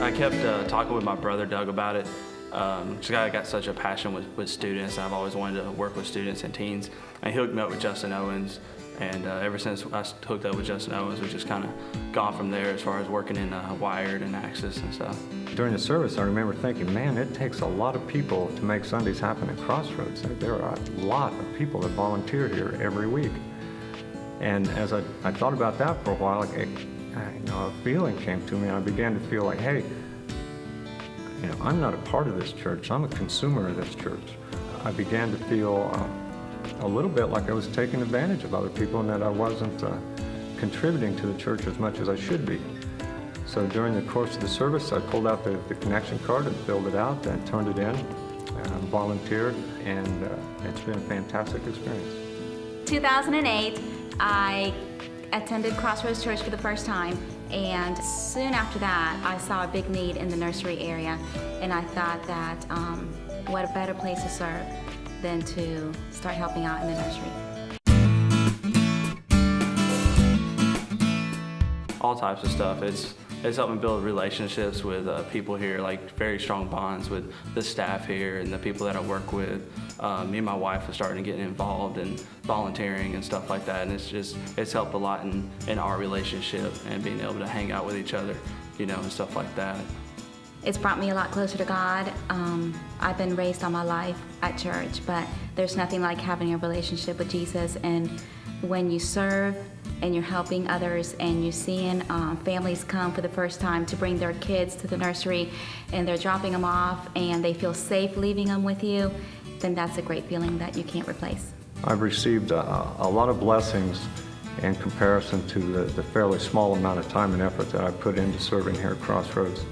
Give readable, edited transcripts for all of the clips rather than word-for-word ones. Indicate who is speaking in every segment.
Speaker 1: I kept talking with my brother Doug about it. Just I got such a passion with students. I've always wanted to work with students and teens. And he hooked me up with Justin Owens. And ever since I hooked up with Justin Owens, we've just kind of gone from there as far as working in Wired and Axis and stuff.
Speaker 2: During the service, I remember thinking, man, it takes a lot of people to make Sundays happen at Crossroads. There are a lot of people that volunteer here every week. And as I thought about that for a while, a feeling came to me, and I began to feel like, hey, I'm not a part of this church. I'm a consumer of this church. I began to feel a little bit like I was taking advantage of other people and that I wasn't contributing to the church as much as I should be. So during the course of the service, I pulled out the connection card and filled it out and turned it in, volunteered, and it's been a fantastic experience.
Speaker 3: 2008, I attended Crossroads Church for the first time, and soon after that, I saw a big need in the nursery area, and I thought that what a better place to serve than to start helping out in the nursery.
Speaker 1: All types of stuff. It's helping build relationships with people here, like very strong bonds with the staff here and the people that I work with. Me and my wife are starting to get involved in volunteering and stuff like that, and it's helped a lot in our relationship and being able to hang out with each other, and stuff like that.
Speaker 3: It's brought me a lot closer to God. I've been raised all my life at church, but there's nothing like having a relationship with Jesus. And when you serve and you're helping others and you're seeing families come for the first time to bring their kids to the nursery and they're dropping them off and they feel safe leaving them with you, then that's a great feeling that you can't replace.
Speaker 2: I've received a lot of blessings in comparison to the fairly small amount of time and effort that I put into serving here at Crossroads.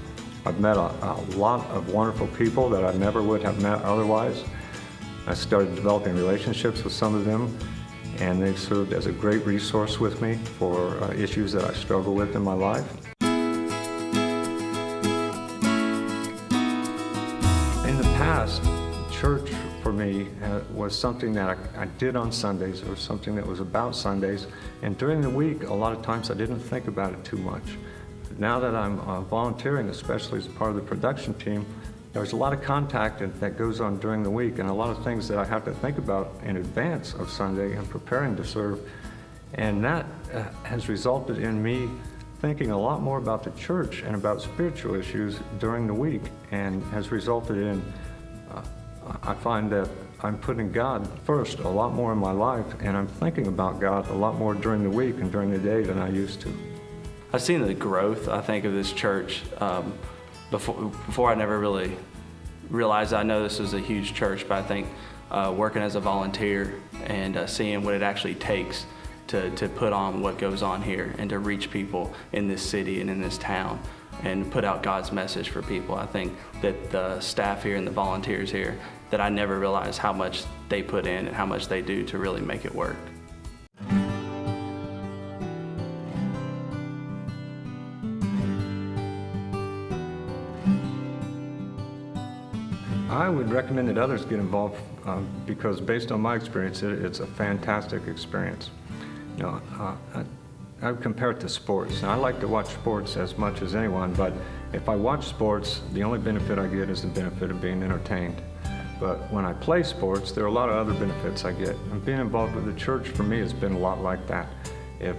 Speaker 2: I've met a lot of wonderful people that I never would have met otherwise. I started developing relationships with some of them, and they've served as a great resource with me for issues that I struggle with in my life. In the past, church for me was something that I did on Sundays, or something that was about Sundays, and during the week, a lot of times I didn't think about it too much. Now that I'm volunteering, especially as part of the production team, there's a lot of contact that goes on during the week and a lot of things that I have to think about in advance of Sunday and preparing to serve. And that has resulted in me thinking a lot more about the church and about spiritual issues during the week, and has resulted in, I find that I'm putting God first a lot more in my life, and I'm thinking about God a lot more during the week and during the day than I used to.
Speaker 1: I've seen the growth, I think, of this church. Before I never really realized I know this was a huge church, but I think working as a volunteer and seeing what it actually takes to put on what goes on here and to reach people in this city and in this town and put out God's message for people. I think that the staff here and the volunteers here, that I never realized how much they put in and how much they do to really make it work.
Speaker 2: I would recommend that others get involved because based on my experience, it's a fantastic experience. I would compare it to sports. Now, I like to watch sports as much as anyone, but if I watch sports, the only benefit I get is the benefit of being entertained. But when I play sports, there are a lot of other benefits I get. And being involved with the church for me has been a lot like that. If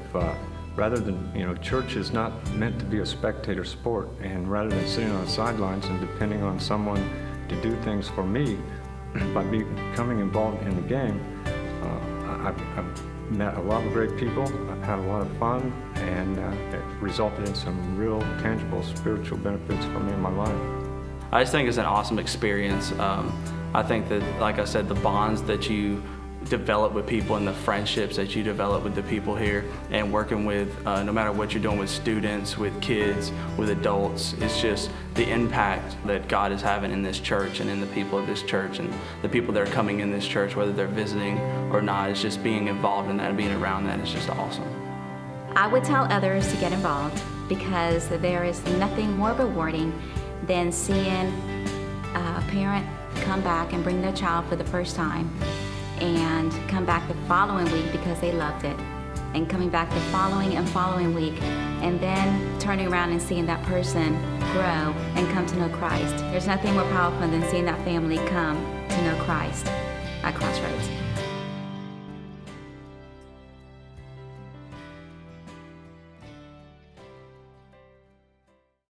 Speaker 2: rather than, church is not meant to be a spectator sport, and rather than sitting on the sidelines and depending on someone to do things for me, by becoming involved in the game, I've met a lot of great people, I've had a lot of fun, and it resulted in some real tangible spiritual benefits for me in my life.
Speaker 1: I just think it's an awesome experience. I think that, like I said, the bonds that you develop with people and the friendships that you develop with the people here, and working with, no matter what you're doing with students, with kids, with adults, it's just the impact that God is having in this church and in the people of this church and the people that are coming in this church, whether they're visiting or not. It's just being involved in that and being around that is just awesome.
Speaker 3: I would tell others to get involved because there is nothing more rewarding than seeing a parent come back and bring their child for the first time and come back the following week because they loved it, and coming back the following and following week, and then turning around and seeing that person grow and come to know Christ. There's nothing more powerful than seeing that family come to know Christ at Crossroads.